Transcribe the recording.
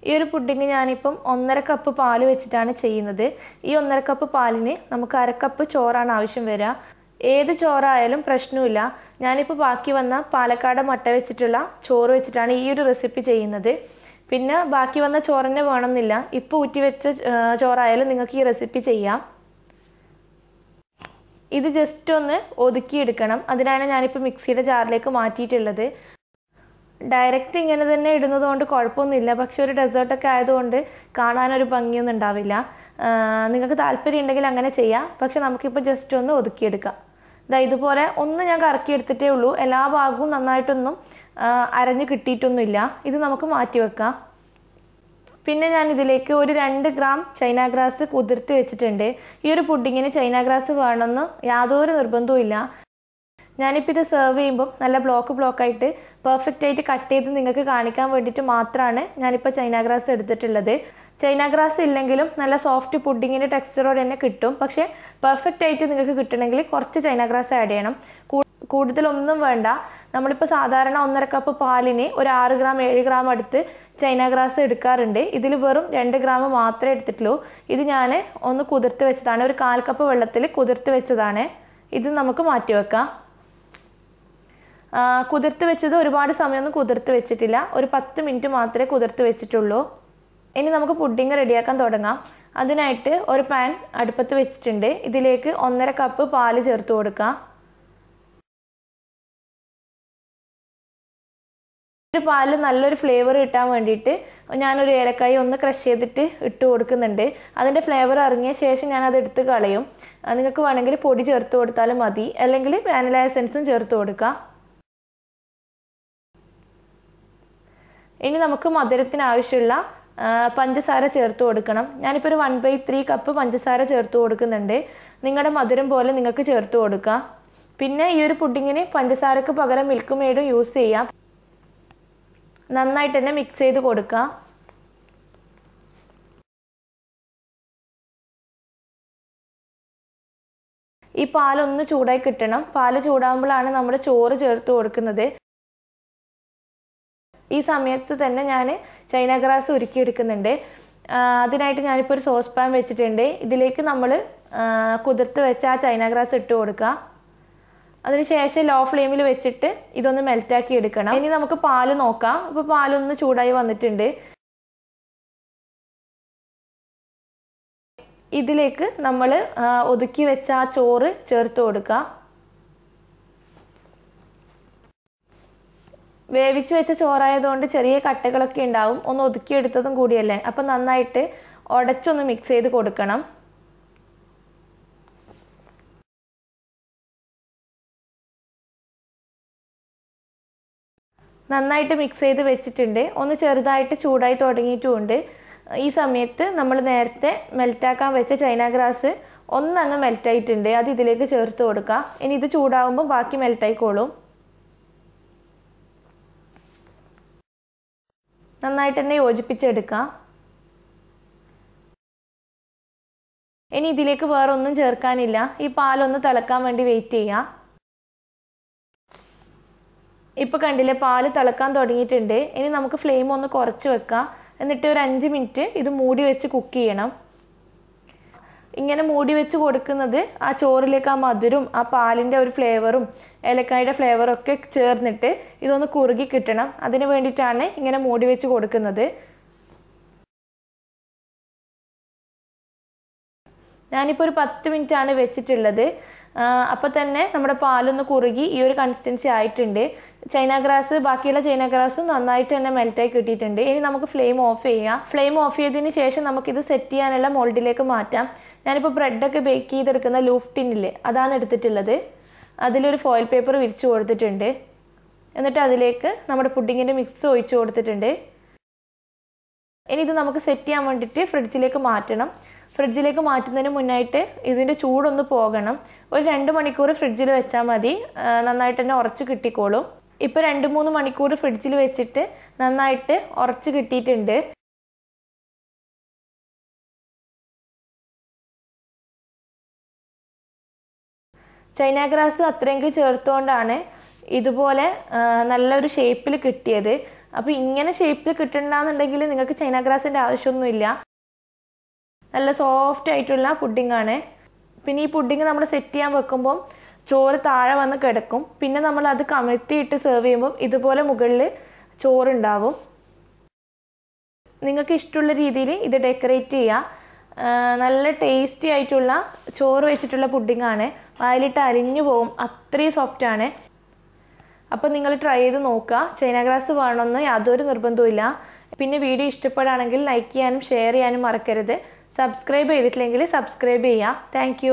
ഈ ഒരു പുഡിംഗ് ഞാനിപ്പം 1.5 കപ്പ് പാല് വെച്ചിട്ടാണ് ചെയ്യുന്നത്. ഈ 1.5 കപ്പ് പാലിന് നമുക്ക് 1/2 കപ്പ് ചോറാണ് ആവശ്യം വരിക. ഏത് ചോറായാലും പ്രശ്നമില്ല. ഞാനിപ്പോൾ ബാക്കി വന്ന പാലക്കാട് മട്ട വെച്ചിട്ടുള്ള ചോറ് വെച്ചിട്ടാണ് ഈ ഒരു റെസിപ്പി ചെയ്യുന്നത്. പിന്നെ ബാക്കി വന്ന ചോറിനെ വേണമെന്നില്ല. ഇപ്പോൾ ഊറ്റി വെച്ച ചോറായാലും നിങ്ങൾക്ക് ഈ റെസിപ്പി ചെയ്യാം. ഇത് ജസ്റ്റ് ഒന്ന് ഒതുക്കിയെടുക്കണം. അതിനാണ് ഞാനിപ്പോൾ മിക്സിയുടെ ജാറിലേക്ക് മാറ്റിയിട്ടുള്ളത്. ഡയറക്റ്റ് ഇങ്ങനെ തന്നെ ഇടുന്നത് കൊണ്ട് കുഴപ്പമൊന്നുമില്ല. പക്ഷെ ഒരു ഡെസേർട്ടൊക്കെ ആയതുകൊണ്ട് കാണാനൊരു ഭംഗിയൊന്നും ഉണ്ടാവില്ല. നിങ്ങൾക്ക് താല്പര്യം ഉണ്ടെങ്കിൽ അങ്ങനെ ചെയ്യാം. പക്ഷെ നമുക്കിപ്പോൾ ജസ്റ്റ് ഒന്ന് ഒതുക്കിയെടുക്കാം. ഇതുപോലെ ഒന്ന് ഞാൻ കറക്കിയെടുത്തിട്ടേ ഉള്ളൂ. എല്ലാ ഭാഗവും നന്നായിട്ടൊന്നും അരഞ്ഞ് കിട്ടിയിട്ടൊന്നുമില്ല. ഇത് നമുക്ക് മാറ്റി വെക്കാം. പിന്നെ ഞാൻ ഇതിലേക്ക് ഒരു 2 ഗ്രാം ചൈന ഗ്രാസ് കുതിർത്ത് വെച്ചിട്ടുണ്ട്. ഈ ഒരു പുഡിങ്ങിന് ചൈന ഗ്രാസ് വേണമെന്ന് യാതൊരു നിർബന്ധവും ഇല്ല. ഞാനിപ്പോൾ ഇത് സെർവ് ചെയ്യുമ്പം നല്ല ബ്ലോക്കായിട്ട് പെർഫെക്റ്റ് ആയിട്ട് കട്ട് ചെയ്ത് നിങ്ങൾക്ക് കാണിക്കാൻ വേണ്ടിയിട്ട് മാത്രമാണ് ഞാനിപ്പോൾ ചൈന ഗ്രാസ് എടുത്തിട്ടുള്ളത്. ചൈന ഗ്രാസ് ഇല്ലെങ്കിലും നല്ല സോഫ്റ്റ് പുഡിങ്ങിൻ്റെ ടെക്സ്ചറോടെ തന്നെ കിട്ടും. പക്ഷേ പെർഫെക്റ്റ് ആയിട്ട് നിങ്ങൾക്ക് കിട്ടണമെങ്കിൽ കുറച്ച് ചൈന ഗ്രാസ് ആഡ് ചെയ്യണം. കൂടുതലൊന്നും വേണ്ട. നമ്മളിപ്പോൾ സാധാരണ 1.5 കപ്പ് പാലിന് ഒരു 6 ഗ്രാം 7 ഗ്രാം അടുത്ത് ചൈന ഗ്രാസ് എടുക്കാറുണ്ട്. ഇതിൽ വെറും 2 ഗ്രാം മാത്രമേ എടുത്തിട്ടുള്ളൂ. ഇത് ഞാൻ ഒന്ന് കുതിർത്ത് വെച്ചതാണ്. ഒരു 1/4 കപ്പ് വെള്ളത്തിൽ കുതിർത്ത് വെച്ചതാണ്. ഇത് നമുക്ക് മാറ്റി വെക്കാം. കുതിർത്ത് വെച്ചത് ഒരുപാട് സമയമൊന്നും കുതിർത്ത് വെച്ചിട്ടില്ല. ഒരു 10 മിനിറ്റ് മാത്രമേ കുതിർത്ത് വെച്ചിട്ടുള്ളൂ. ഇനി നമുക്ക് പുഡിങ് റെഡിയാക്കാൻ തുടങ്ങാം. അതിനായിട്ട് ഒരു പാൻ അടുപ്പത്ത് വെച്ചിട്ടുണ്ട്. ഇതിലേക്ക് 1.5 കപ്പ് പാല് ചേർത്ത് കൊടുക്കാം. ഒരു പാലിൽ നല്ലൊരു ഫ്ലേവർ കിട്ടാൻ വേണ്ടിയിട്ട് ഞാനൊരു ഏലക്കായ ഒന്ന് ക്രഷ് ചെയ്തിട്ട് ഇട്ട് കൊടുക്കുന്നുണ്ട്. അതിൻ്റെ ഫ്ലേവർ ഇറങ്ങിയ ശേഷം ഞാനത് എടുത്ത് കളയും. നിങ്ങൾക്ക് വേണമെങ്കിൽ പൊടി ചേർത്ത് കൊടുത്താലും മതി. അല്ലെങ്കിൽ വാനില എസൻസും ചേർത്ത് കൊടുക്കാം. ഇനി നമുക്ക് മധുരത്തിന് ആവശ്യമുള്ള പഞ്ചസാര ചേർത്ത് കൊടുക്കണം. ഞാനിപ്പോൾ ഒരു 1/3 കപ്പ് പഞ്ചസാര ചേർത്ത് കൊടുക്കുന്നുണ്ട്. നിങ്ങളുടെ മധുരം പോലെ നിങ്ങൾക്ക് ചേർത്ത് കൊടുക്കാം. പിന്നെ ഈ ഒരു പുഡിങ്ങിന് പഞ്ചസാരക്ക് പകരം മിൽക്ക് മെയ്ഡും യൂസ് ചെയ്യാം. നന്നായിട്ട് തന്നെ മിക്സ് ചെയ്ത് കൊടുക്കാം. ഈ പാലൊന്ന് ചൂടായി കിട്ടണം. പാല് ചൂടാകുമ്പോഴാണ് നമ്മൾ ചോറ് ചേർത്ത് കൊടുക്കുന്നത്. ഈ സമയത്ത് തന്നെ ഞാൻ ചൈന ഗ്രാസ് ഉരുക്കിയെടുക്കുന്നുണ്ട്. അതിനായിട്ട് ഞാനിപ്പോൾ ഒരു സോസ് പാൻ വെച്ചിട്ടുണ്ട്. ഇതിലേക്ക് നമ്മൾ കുതിർത്ത് വെച്ച ആ ചൈന ഗ്രാസ് ഇട്ട് കൊടുക്കുക. അതിനുശേഷം ലോ ഫ്ലെയിമിൽ വെച്ചിട്ട് ഇതൊന്ന് മെൽറ്റാക്കി എടുക്കണം. ഇനി നമുക്ക് പാല് നോക്കാം. ഇപ്പോൾ പാലൊന്ന് ചൂടായി വന്നിട്ടുണ്ട്. ഇതിലേക്ക് നമ്മൾ ഒതുക്കി വെച്ച ആ ചോറ് ചേർത്ത് കൊടുക്കുക. വേവിച്ച് വെച്ച ചോറായതുകൊണ്ട് ചെറിയ കട്ടകളൊക്കെ ഉണ്ടാവും. ഒന്ന് ഒതുക്കിയെടുത്തതും കൂടിയല്ലേ. അപ്പം നന്നായിട്ട് ഉടച്ചൊന്ന് മിക്സ് ചെയ്ത് കൊടുക്കണം. നന്നായിട്ട് മിക്സ് ചെയ്ത് വെച്ചിട്ടുണ്ട്. ഒന്ന് ചെറുതായിട്ട് ചൂടായി തുടങ്ങിയിട്ടുമുണ്ട്. ഈ സമയത്ത് നമ്മൾ നേരത്തെ മെൽറ്റാക്കാൻ വെച്ച ചൈന ഗ്രാസ് ഒന്നങ്ങ് മെൽറ്റായിട്ടുണ്ട്. അത് ഇതിലേക്ക് ചേർത്ത് കൊടുക്കുക. ഇനി ഇത് ചൂടാകുമ്പോൾ ബാക്കി മെൽറ്റായിക്കോളും. നന്നായിട്ട് തന്നെ യോജിപ്പിച്ചെടുക്കാം. ഇനി ഇതിലേക്ക് വേറെ ഒന്നും ചേർക്കാനില്ല. ഈ പാലൊന്ന് തിളക്കാൻ വേണ്ടി വെയിറ്റ് ചെയ്യാം. ഇപ്പോൾ കണ്ടില്ലേ, പാല് തിളക്കാൻ തുടങ്ങിയിട്ടുണ്ട്. ഇനി നമുക്ക് ഫ്ലെയിം ഒന്ന് കുറച്ച് വെക്കാം. എന്നിട്ട് ഒരു 5 മിനിറ്റ് ഇത് മൂടി വെച്ച് കുക്ക് ചെയ്യണം. ഇങ്ങനെ മൂടി വെച്ച് കൊടുക്കുന്നത് ആ ചോറിലേക്ക് ആ മധുരം, ആ പാലിൻ്റെ ഒരു ഫ്ലേവറും ഏലക്കായുടെ ഫ്ലേവറും ഒക്കെ ചേർന്നിട്ട് ഇതൊന്ന് കുറുകി കിട്ടണം. അതിന് വേണ്ടിയിട്ടാണ് ഇങ്ങനെ മൂടി വെച്ച് കൊടുക്കുന്നത്. ഞാനിപ്പോൾ ഒരു 10 മിനിറ്റാണ് വെച്ചിട്ടുള്ളത്. അപ്പോൾ തന്നെ നമ്മുടെ പാലൊന്ന് കുറുകി ഈ ഒരു കൺസിസ്റ്റൻസി ആയിട്ടുണ്ട്. ചൈന ഗ്രാസ്, ബാക്കിയുള്ള ചൈന ഗ്രാസും നന്നായിട്ട് തന്നെ മെൽറ്റായി കിട്ടിയിട്ടുണ്ട്. ഇനി നമുക്ക് ഫ്ലെയിം ഓഫ് ചെയ്യാം. ഫ്ലെയിം ഓഫ് ചെയ്തതിന് ശേഷം നമുക്കിത് സെറ്റ് ചെയ്യാനുള്ള മോൾഡിലേക്ക് മാറ്റാം. ഞാനിപ്പോൾ ബ്രെഡൊക്കെ ബേക്ക് ചെയ്തെടുക്കുന്ന ലൂഫ് ടിന്നില്ലേ, അതാണ് എടുത്തിട്ടുള്ളത്. അതിലൊരു ഫോയിൽ പേപ്പർ വിരിച്ച് കൊടുത്തിട്ടുണ്ട്. എന്നിട്ട് അതിലേക്ക് നമ്മുടെ പുഡിങ്ങിൻ്റെ മിക്സ് ഒഴിച്ച് കൊടുത്തിട്ടുണ്ട്. ഇനി ഇത് നമുക്ക് സെറ്റ് ചെയ്യാൻ വേണ്ടിയിട്ട് ഫ്രിഡ്ജിലേക്ക് മാറ്റണം. ഫ്രിഡ്ജിലേക്ക് മാറ്റുന്നതിന് മുന്നായിട്ട് ഇതിൻ്റെ ചൂടൊന്ന് പോകണം. ഒരു 2 മണിക്കൂർ ഫ്രിഡ്ജിൽ വെച്ചാൽ മതി. നന്നായിട്ട് തന്നെ ഉറച്ച് കിട്ടിക്കോളും. ഇപ്പോൾ 2-3 മണിക്കൂർ ഫ്രിഡ്ജിൽ വെച്ചിട്ട് നന്നായിട്ട് ഉറച്ച് കിട്ടിയിട്ടുണ്ട്. ചൈന ഗ്രാസ് അത്രയെങ്കിൽ ചേർത്തുകൊണ്ടാണ് ഇതുപോലെ നല്ലൊരു ഷേപ്പിൽ കിട്ടിയത്. അപ്പോൾ ഇങ്ങനെ ഷേപ്പിൽ കിട്ടണമെന്നുണ്ടെങ്കിൽ നിങ്ങൾക്ക് ചൈന ഗ്രാസിൻ്റെ ആവശ്യമൊന്നുമില്ല. നല്ല സോഫ്റ്റ് ആയിട്ടുള്ള പുഡിംഗ് ആണ്. പിന്നെ ഈ പുഡിംഗ് നമ്മൾ സെറ്റ് ചെയ്യാൻ വെക്കുമ്പോൾ ചോറ് താഴെ വന്ന് കിടക്കും. പിന്നെ നമ്മൾ അത് കമഴ്ത്തിയിട്ട് സെർവ് ചെയ്യുമ്പോൾ ഇതുപോലെ മുകളിൽ ചോറുണ്ടാവും. നിങ്ങൾക്ക് ഇഷ്ടമുള്ള രീതിയിൽ ഇത് ഡെക്കറേറ്റ് ചെയ്യുക. നല്ല ടേസ്റ്റി ആയിട്ടുള്ള ചോറ് വെച്ചിട്ടുള്ള പുഡിംഗ് ആണ്. വായിലിട്ട് അരിഞ്ഞു പോകും, അത്രയും സോഫ്റ്റ് ആണ്. അപ്പോൾ നിങ്ങൾ ട്രൈ ചെയ്ത് നോക്കുക. ചൈന ഗ്രാസ് വേണമെന്ന് യാതൊരു നിർബന്ധവും. പിന്നെ വീഡിയോ ഇഷ്ടപ്പെടുകയാണെങ്കിൽ ലൈക്ക് ചെയ്യാനും ഷെയർ ചെയ്യാനും മറക്കരുത്. സബ്സ്ക്രൈബ് ചെയ്തിട്ടില്ലെങ്കിൽ സബ്സ്ക്രൈബ് ചെയ്യുക. താങ്ക്